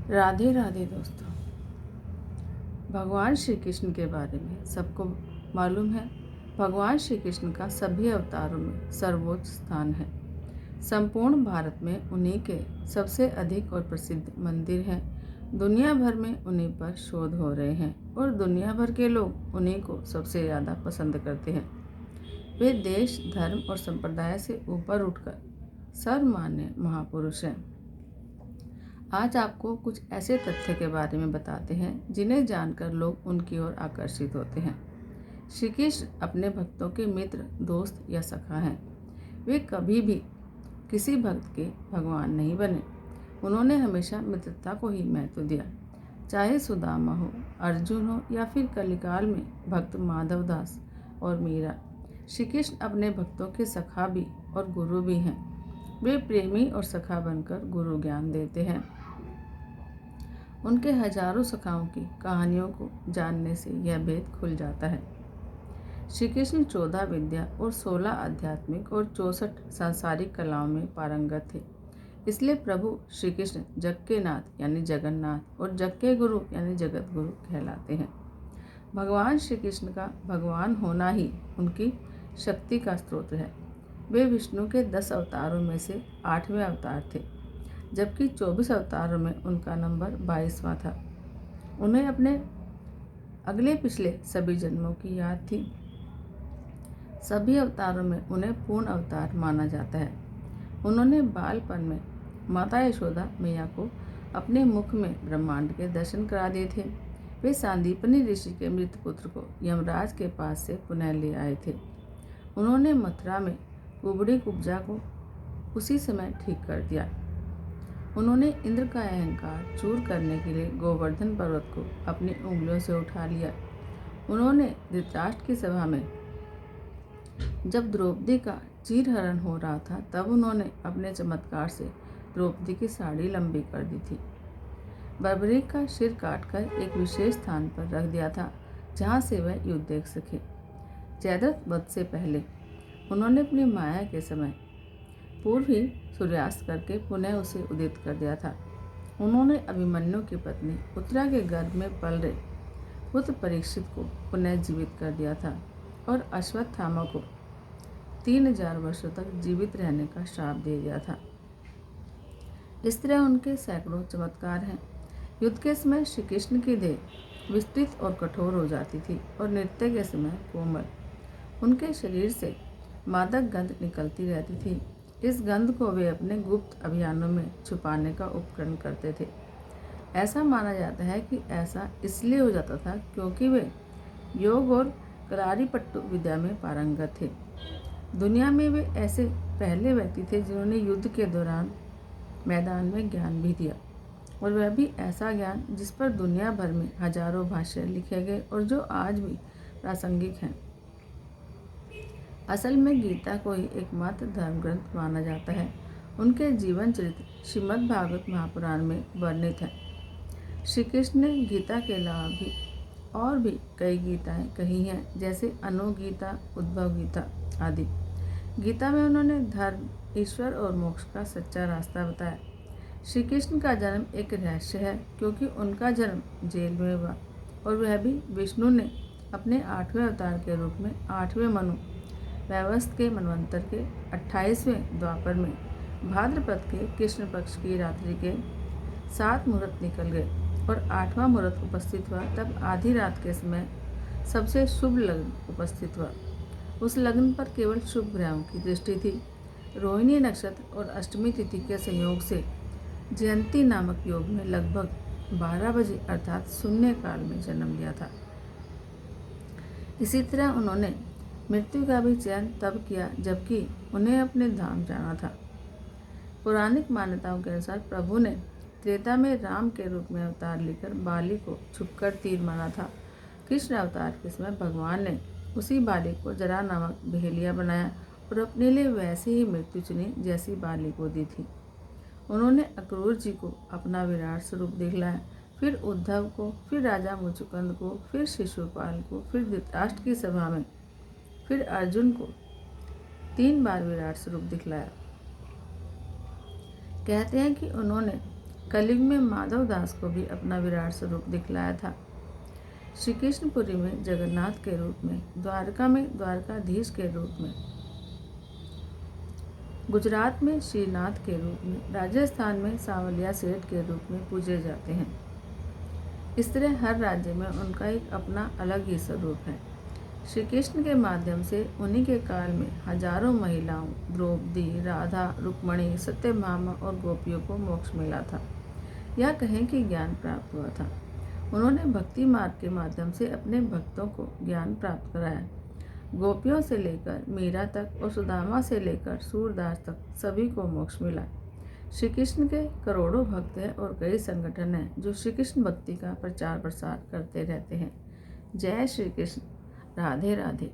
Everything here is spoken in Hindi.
राधे राधे दोस्तों। भगवान श्री कृष्ण के बारे में सबको मालूम है। भगवान श्री कृष्ण का सभी अवतारों में सर्वोच्च स्थान है। संपूर्ण भारत में उन्हीं के सबसे अधिक और प्रसिद्ध मंदिर हैं। दुनिया भर में उन्हीं पर शोध हो रहे हैं और दुनिया भर के लोग उन्हीं को सबसे ज़्यादा पसंद करते हैं। वे देश, धर्म और संप्रदाय से ऊपर उठकर सर्वमान्य महापुरुष हैं। आज आपको कुछ ऐसे तथ्य के बारे में बताते हैं जिन्हें जानकर लोग उनकी ओर आकर्षित होते हैं। श्री कृष्ण अपने भक्तों के मित्र, दोस्त या सखा हैं। वे कभी भी किसी भक्त के भगवान नहीं बने। उन्होंने हमेशा मित्रता को ही महत्व दिया। चाहे सुदामा हो, अर्जुन हो या फिर कलिकाल में भक्त माधव दास और मीरा, श्री कृष्ण अपने भक्तों के सखा भी और गुरु भी हैं। वे प्रेमी और सखा बनकर गुरु ज्ञान देते हैं। उनके हजारों सखाओं की कहानियों को जानने से यह भेद खुल जाता है। श्री कृष्ण 14 विद्या और 16 आध्यात्मिक और 64 सांसारिक कलाओं में पारंगत थे। इसलिए प्रभु श्री कृष्ण जग के नाथ यानी जगन्नाथ और जग के गुरु यानी जगत गुरु कहलाते हैं। भगवान श्री कृष्ण का भगवान होना ही उनकी शक्ति का स्रोत है। वे विष्णु के 10 अवतारों में से 8वें अवतार थे, जबकि 24 अवतारों में उनका नंबर 22वां था। उन्हें अपने अगले पिछले सभी जन्मों की याद थी। सभी अवतारों में उन्हें पूर्ण अवतार माना जाता है। उन्होंने बालपन में माता यशोदा मैया को अपने मुख में ब्रह्मांड के दर्शन करा दिए थे। वे सांदीपनी ऋषि के मृत पुत्र को यमराज के पास से पुनः ले आए थे। उन्होंने मथुरा में कुबड़ी कुब्जा को उसी समय ठीक कर दिया। उन्होंने इंद्र का अहंकार चूर करने के लिए गोवर्धन पर्वत को अपनी उंगलियों से उठा लिया। उन्होंने धृतराष्ट्र की सभा में जब द्रौपदी का चीरहरण हो रहा था, तब उन्होंने अपने चमत्कार से द्रौपदी की साड़ी लंबी कर दी थी। बर्बरीक का सिर काटकर एक विशेष स्थान पर रख दिया था, जहाँ से वह युद्ध देख सके। जयद्रथ वध से पहले उन्होंने अपनी माया के समय पूर्व ही सूर्यास्त करके पुनः उसे उदित कर दिया था। उन्होंने अभिमन्यु की पत्नी उत्तरा के गर्भ में पल रहे पुत्र परीक्षित को पुनः जीवित कर दिया था और अश्वत्थामा को 3000 वर्षों तक जीवित रहने का श्राप दे दिया था। इस तरह उनके सैकड़ों चमत्कार हैं। युद्ध के समय श्री कृष्ण की देह विस्तृत और कठोर हो जाती थी और नृत्य के समय कोमल। उनके शरीर से मादक गंध निकलती रहती थी। इस गंध को वे अपने गुप्त अभियानों में छुपाने का उपकरण करते थे। ऐसा माना जाता है कि ऐसा इसलिए हो जाता था क्योंकि वे योग और करारीपट्टू विद्या में पारंगत थे। दुनिया में वे ऐसे पहले व्यक्ति थे जिन्होंने युद्ध के दौरान मैदान में ज्ञान भी दिया, और वह भी ऐसा ज्ञान जिस पर दुनिया भर में हजारों भाष्य लिखे गए और जो आज भी प्रासंगिक हैं। असल में गीता को ही एकमात्र धर्म ग्रंथ माना जाता है। उनके जीवन चरित्र श्रीमद् भागवत महापुराण में वर्णित है। श्री कृष्ण ने गीता के अलावा और भी कई गीताएं कही हैं, जैसे अनुगीता, उद्धव गीता आदि। गीता में उन्होंने धर्म, ईश्वर और मोक्ष का सच्चा रास्ता बताया। श्री कृष्ण का जन्म एक रहस्य है, क्योंकि उनका जन्म जेल में हुआ और वह भी विष्णु ने अपने 8वें अवतार के रूप में 8वें मनु वैवस्वत के मनवंतर के 28वें द्वापर में भाद्रपद के कृष्ण पक्ष की रात्रि के 7 मुहूर्त निकल गए और 8वां मुहूर्त उपस्थित हुआ। तब आधी रात के समय सबसे शुभ लग्न उपस्थित हुआ। उस लग्न पर केवल शुभ ग्रहों की दृष्टि थी। रोहिणी नक्षत्र और अष्टमी तिथि के संयोग से जयंती नामक योग में लगभग 12 बजे अर्थात शून्य काल में जन्म लिया था। इसी तरह उन्होंने मृत्यु का भी चयन तब किया जबकि उन्हें अपने धाम जाना था। पौराणिक मान्यताओं के अनुसार प्रभु ने त्रेता में राम के रूप में अवतार लेकर बाली को छुपकर तीर मारा था। कृष्ण अवतार के समय भगवान ने उसी बाली को जरा नामक बहेलिया बनाया और अपने लिए वैसी ही मृत्यु चुनी जैसी बाली को दी थी। उन्होंने अक्रूर जी को अपना विराट स्वरूप दिखलाया, फिर उद्धव को, फिर राजा मुचुकुंद को, फिर शिशुपाल को, फिर धृतराष्ट्र की सभा में, फिर अर्जुन को 3 बार विराट स्वरूप दिखलाया। कहते हैं कि उन्होंने कलयुग में माधव दास को भी अपना विराट स्वरूप दिखलाया था। श्री कृष्णपुरी में जगन्नाथ के रूप में, द्वारका में द्वारकाधीश के रूप में, गुजरात में श्रीनाथ के रूप में, राजस्थान में सांवलिया सेठ के रूप में पूजे जाते हैं। इस तरह हर राज्य में उनका एक अपना अलग ही स्वरूप है। श्री कृष्ण के माध्यम से उन्हीं के काल में हजारों महिलाओं द्रौपदी, राधा, रुक्मणी, सत्यभामा और गोपियों को मोक्ष मिला था, या कहें कि ज्ञान प्राप्त हुआ था। उन्होंने भक्ति मार्ग के माध्यम से अपने भक्तों को ज्ञान प्राप्त कराया। गोपियों से लेकर मीरा तक और सुदामा से लेकर सूरदास तक सभी को मोक्ष मिला। श्री कृष्ण के करोड़ों भक्त हैं और कई संगठन हैं जो श्री कृष्ण भक्ति का प्रचार प्रसार करते रहते हैं। जय श्री कृष्ण। राधे राधे।